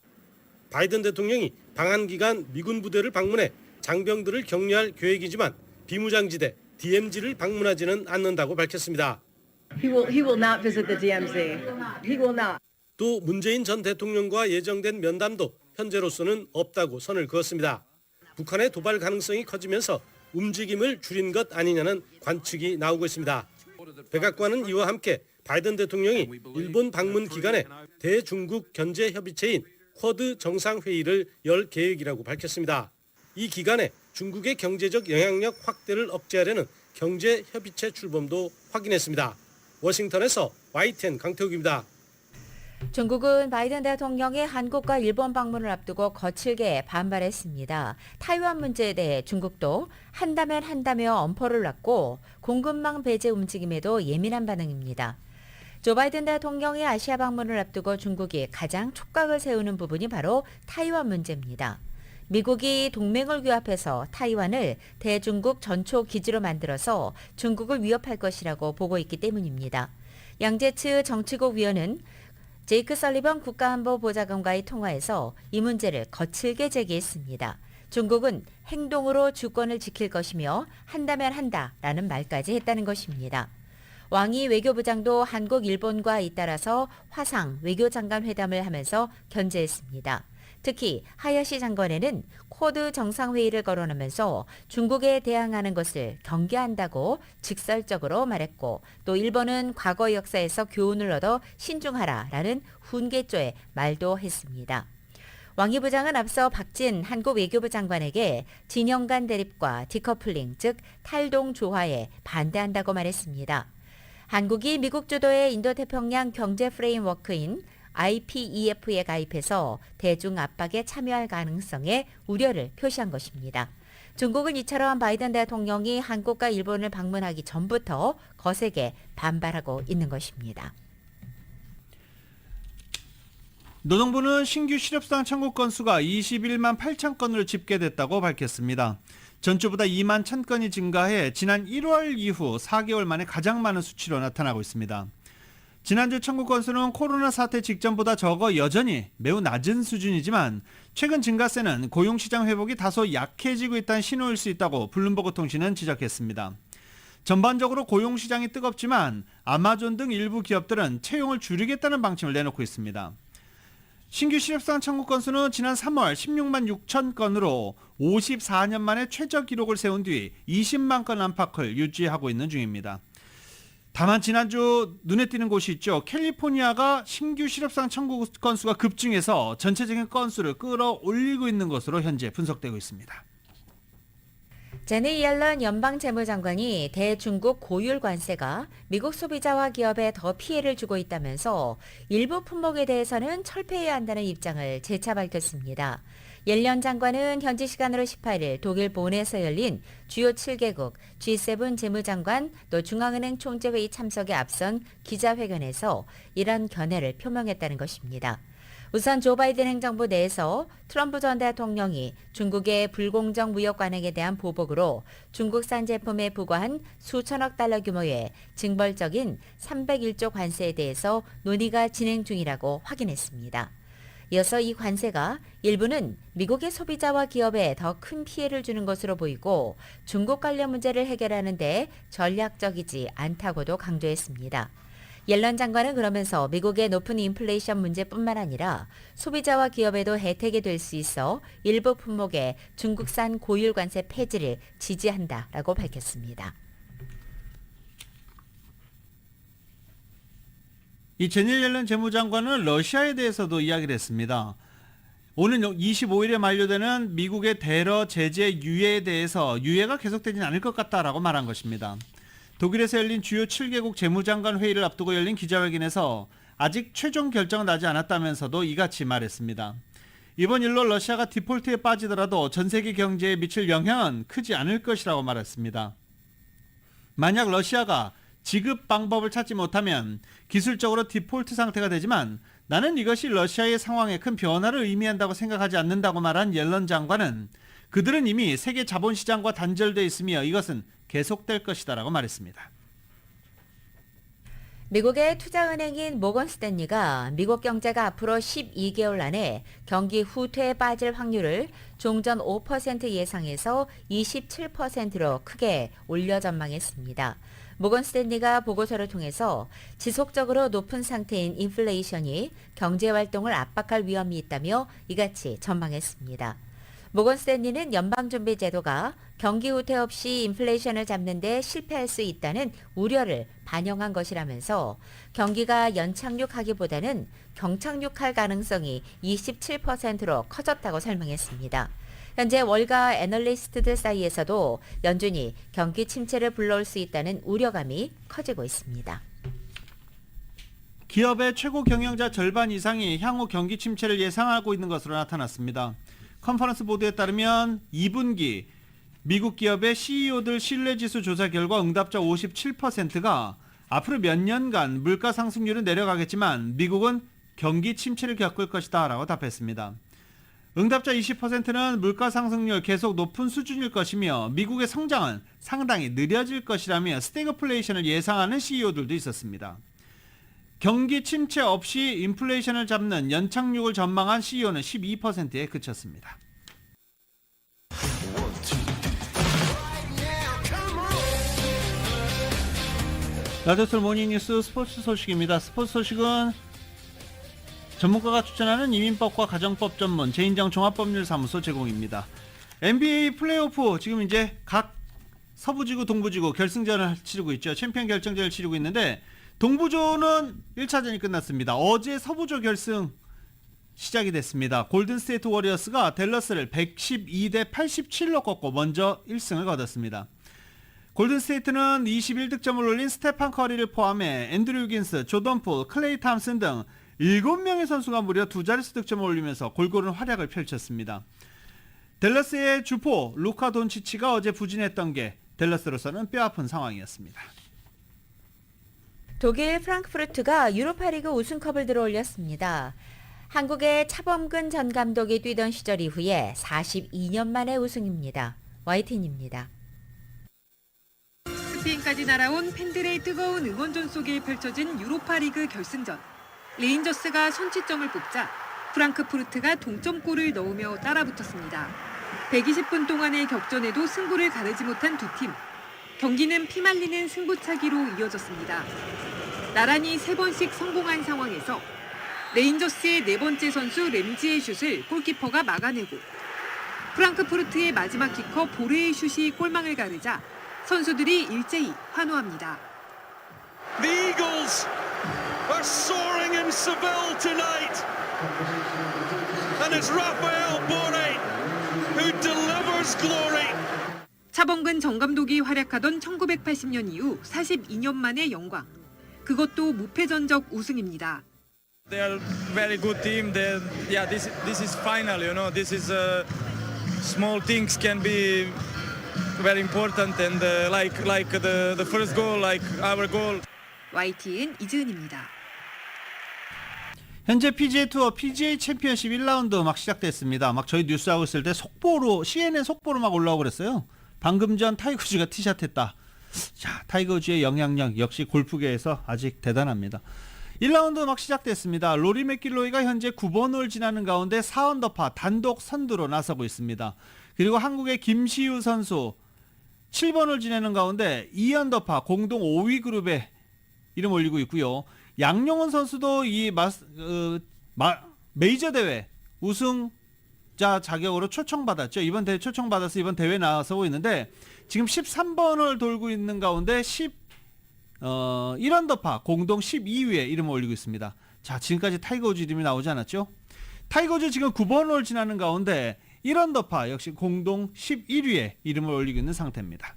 바이든 대통령이 방한 기간 미군 부대를 방문해 장병들을 격려할 계획이지만 비무장지대 DMZ를 방문하지는 않는다고 밝혔습니다.
He will not visit the DMZ. He will not.
또 문재인 전 대통령과 예정된 면담도 현재로서는 없다고 선을 그었습니다. 북한의 도발 가능성이 커지면서 움직임을 줄인 것 아니냐는 관측이 나오고 있습니다. 백악관은 이와 함께 바이든 대통령이 일본 방문 기간에 대중국 견제 협의체인 쿼드 정상회의를 열 계획이라고 밝혔습니다. 이 기간에 중국의 경제적 영향력 확대를 억제하려는 경제 협의체 출범도 확인했습니다. 워싱턴에서 YTN 강태욱입니다.
중국은 바이든 대통령의 한국과 일본 방문을 앞두고 거칠게 반발했습니다. 타이완 문제에 대해 중국도 한다며 엄포를 놨고 공급망 배제 움직임에도 예민한 반응입니다. 조 바이든 대통령의 아시아 방문을 앞두고 중국이 가장 촉각을 세우는 부분이 바로 타이완 문제입니다. 미국이 동맹을 규합해서 타이완을 대중국 전초 기지로 만들어서 중국을 위협할 것이라고 보고 있기 때문입니다. 양재츠 정치국 위원은 제이크 설리번 국가안보보좌관과의 통화에서 이 문제를 거칠게 제기했습니다. 중국은 행동으로 주권을 지킬 것이며 한다면 한다라는 말까지 했다는 것입니다. 왕이 외교부장도 한국, 일본과 잇따라서 화상 외교장관 회담을 하면서 견제했습니다. 특히 하야시 장관에는 쿼드 정상회의를 거론하면서 중국에 대항하는 것을 경계한다고 직설적으로 말했고 또 일본은 과거 역사에서 교훈을 얻어 신중하라라는 훈계조의 말도 했습니다. 왕이 부장은 앞서 박진 한국 외교부 장관에게 진영 간 대립과 디커플링 즉 탈동 조화에 반대한다고 말했습니다. 한국이 미국 주도의 인도태평양 경제 프레임워크인 IPEF에 가입해서 대중 압박에 참여할 가능성에 우려를 표시한 것입니다. 중국은 이처럼 바이든 대통령이 한국과 일본을 방문하기 전부터 거세게 반발하고 있는 것입니다.
노동부는 신규 실업수당 청구 건수가 21만 8천 건으로 집계됐다고 밝혔습니다. 전주보다 2만 1천 건이 증가해 지난 1월 이후 4개월 만에 가장 많은 수치로 나타나고 있습니다. 지난주 청구 건수는 코로나 사태 직전보다 적어 여전히 매우 낮은 수준이지만 최근 증가세는 고용시장 회복이 다소 약해지고 있다는 신호일 수 있다고 블룸버그 통신은 지적했습니다. 전반적으로 고용시장이 뜨겁지만 아마존 등 일부 기업들은 채용을 줄이겠다는 방침을 내놓고 있습니다. 신규 실업수당 청구 건수는 지난 3월 16만 6천 건으로 54년 만에 최저 기록을 세운 뒤 20만 건 안팎을 유지하고 있는 중입니다. 다만 지난주 눈에 띄는 곳이 있죠. 캘리포니아가 신규 실업수당 청구 건수가 급증해서 전체적인 건수를 끌어올리고 있는 것으로 현재 분석되고 있습니다.
제넷 옐런 연방재무장관이 대중국 고율 관세가 미국 소비자와 기업에 더 피해를 주고 있다면서 일부 품목에 대해서는 철폐해야 한다는 입장을 재차 밝혔습니다. 옐런 장관은 현지 시간으로 18일 독일 본에서 열린 주요 7개국 G7 재무장관 또 중앙은행 총재회의 참석에 앞선 기자회견에서 이런 견해를 표명했다는 것입니다. 우선 조 바이든 행정부 내에서 트럼프 전 대통령이 중국의 불공정 무역 관행에 대한 보복으로 중국산 제품에 부과한 수천억 달러 규모의 징벌적인 301조 관세에 대해서 논의가 진행 중이라고 확인했습니다. 이어서 이 관세가 일부는 미국의 소비자와 기업에 더 큰 피해를 주는 것으로 보이고 중국 관련 문제를 해결하는 데 전략적이지 않다고도 강조했습니다. 옐런 장관은 그러면서 미국의 높은 인플레이션 문제뿐만 아니라 소비자와 기업에도 혜택이 될 수 있어 일부 품목의 중국산 고율 관세 폐지를 지지한다라고 밝혔습니다.
이 제넷 옐런 재무장관은 러시아에 대해서도 이야기를 했습니다. 오는 25일에 만료되는 미국의 대러 제재 유예에 대해서 유예가 계속되진 않을 것 같다라고 말한 것입니다. 독일에서 열린 주요 7개국 재무장관 회의를 앞두고 열린 기자회견에서 아직 최종 결정은 나지 않았다면서도 이같이 말했습니다. 이번 일로 러시아가 디폴트에 빠지더라도 전 세계 경제에 미칠 영향은 크지 않을 것이라고 말했습니다. 만약 러시아가 지급 방법을 찾지 못하면 기술적으로 디폴트 상태가 되지만 나는 이것이 러시아의 상황에 큰 변화를 의미한다고 생각하지 않는다고 말한 옐런 장관은 그들은 이미 세계 자본시장과 단절돼 있으며 이것은 계속될 것이다라고 말했습니다.
미국의 투자은행인 모건 스탠리가 미국 경제가 앞으로 12개월 안에 경기 후퇴에 빠질 확률을 종전 5% 예상에서 27%로 크게 올려 전망했습니다. 모건 스탠리가 보고서를 통해서 지속적으로 높은 상태인 인플레이션이 경제활동을 압박할 위험이 있다며 이같이 전망했습니다. 모건 스탠리는 연방준비제도가 경기 후퇴 없이 인플레이션을 잡는 데 실패할 수 있다는 우려를 반영한 것이라면서 경기가 연착륙하기보다는 경착륙할 가능성이 27%로 커졌다고 설명했습니다. 현재 월가 애널리스트들 사이에서도 연준이 경기 침체를 불러올 수 있다는 우려감이 커지고 있습니다.
기업의 최고 경영자 절반 이상이 향후 경기 침체를 예상하고 있는 것으로 나타났습니다. 컨퍼런스 보도에 따르면 2분기 미국 기업의 CEO들 신뢰지수 조사 결과 응답자 57%가 앞으로 몇 년간 물가 상승률은 내려가겠지만 미국은 경기 침체를 겪을 것이다 라고 답했습니다. 응답자 20%는 물가 상승률 계속 높은 수준일 것이며 미국의 성장은 상당히 느려질 것이라며 스태그플레이션을 예상하는 CEO들도 있었습니다. 경기 침체 없이 인플레이션을 잡는 연착륙을 전망한 CEO는 12%에 그쳤습니다. 라디오솔 모닝뉴스 스포츠 소식입니다. 스포츠 소식은 전문가가 추천하는 이민법과 가정법 전문 제인정 종합법률사무소 제공입니다. NBA 플레이오프 지금 이제 각 서부지구 동부지구 결승전을 치르고 있죠. 챔피언 결정전을 치르고 있는데 동부조는 1차전이 끝났습니다. 어제 서부조 결승 시작이 됐습니다. 골든스테이트 워리어스가 댈러스를 112대 87로 꺾고 먼저 1승을 거뒀습니다. 골든스테이트는 21득점을 올린 스테판 커리를 포함해 앤드류 위긴스, 조던 폴, 클레이 탐슨 등 7명의 선수가 무려 두 자릿수 득점을 올리면서 골고루 활약을 펼쳤습니다. 댈러스의 주포 루카 돈치치가 어제 부진했던 게 댈러스로서는 뼈아픈 상황이었습니다.
독일 프랑크푸르트가 유로파리그 우승컵을 들어올렸습니다. 한국의 차범근 전 감독이 뛰던 시절 이후에 42년 만의 우승입니다. YTN입니다.
스페인까지 날아온 팬들의 뜨거운 응원전 속에 펼쳐진 유로파리그 결승전. 레인저스가 선취점을 뽑자 프랑크푸르트가 동점골을 넣으며 따라붙었습니다. 120분 동안의 격전에도 승부를 가르지 못한 두 팀. 경기는 피말리는 승부차기로 이어졌습니다. 나란히 3번씩 성공한 상황에서 레인저스의 4번째 선수 램지의 슛을 골키퍼가 막아내고 프랑크푸르트의 마지막 키커 보레의 슛이 골망을 가르자 선수들이 일제히 환호합니다.
The Eagles are soaring in Seville tonight. And it's Rafael Borre who delivers glory.
차범근 전 감독이 활약하던 1980년 이후 42년 만의 영광. 그것도 무패전적 우승입니다.
They are very good team. This is final. You know, this is small things can be very important and like the first goal, like our goal.
YTN 이지은입니다.
현재 PGA 투어 PGA 챔피언십 1라운드 막 시작됐습니다. 막 저희 뉴스하고 있을 때 속보로 CNN 속보로 막 올라오고 그랬어요. 방금 전 타이거즈가 티샷했다. 자, 타이거즈의 영향력 역시 골프계에서 아직 대단합니다. 1라운드 막 시작됐습니다. 로리 맥길로이가 현재 9번 홀 지나는 가운데 4언더파 단독 선두로 나서고 있습니다. 그리고 한국의 김시우 선수 7번 홀 지내는 가운데 2언더파 공동 5위 그룹에 이름 올리고 있고요. 양용원 선수도 이 메이저 대회 우승자 자격으로 초청받았죠. 이번 대회 초청받아서 이번 대회에 나서고 있는데 지금 13번을 돌고 있는 가운데 1언더파 공동 12위에 이름을 올리고 있습니다. 자, 지금까지 타이거우즈 이름이 나오지 않았죠? 타이거우즈 지금 9번 홀 지나는 가운데 1언더파 역시 공동 11위에 이름을 올리고 있는 상태입니다.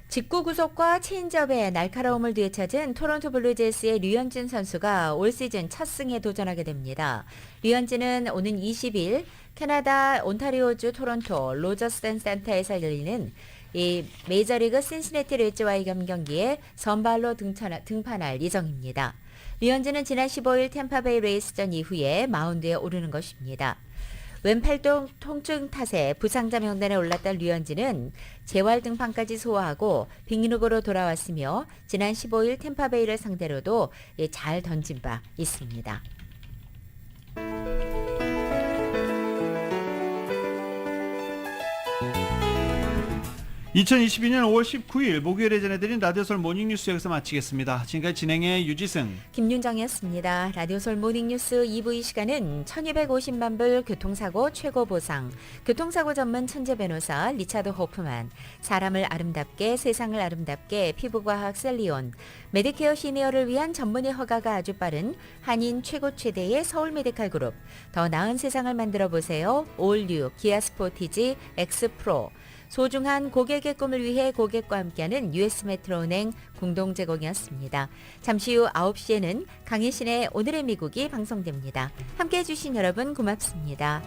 직구 구속과 체인지업의 날카로움을 되찾은 토론토 블루제이스의 류현진 선수가 올 시즌 첫 승에 도전하게 됩니다. 류현진은 오는 20일 캐나다 온타리오주 토론토 로저스턴 센터에서 열리는 이 메이저리그 신시내티 레즈와의 경기에 선발로 등판할 예정입니다. 류현진은 지난 15일 템파베이 레이스전 이후에 마운드에 오르는 것입니다. 왼팔 통증 탓에 부상자 명단에 올랐던 류현진은 재활 등판까지 소화하고 빅리그로 돌아왔으며 지난 15일 템파베이를 상대로도 잘 던진 바 있습니다.
2022년 5월 19일 목요일에 전해드린 라디오솔 모닝뉴스 여기서 마치겠습니다. 지금까지 진행의 유지승,
김윤정이었습니다. 라디오솔 모닝뉴스 2부 이 시간은 1250만 불 교통사고 최고 보상, 교통사고 전문 천재 변호사 리차드 호프만, 사람을 아름답게 세상을 아름답게 피부과학 셀리온, 메디케어 시니어를 위한 전문의 허가가 아주 빠른 한인 최고 최대의 서울 메디칼 그룹, 더 나은 세상을 만들어 보세요. 올뉴 기아 스포티지 X 프로, 소중한 고객의 꿈을 위해 고객과 함께하는 US 메트로은행 공동 제공이었습니다. 잠시 후 9시에는 강희신의 오늘의 미국이 방송됩니다. 함께해 주신 여러분 고맙습니다.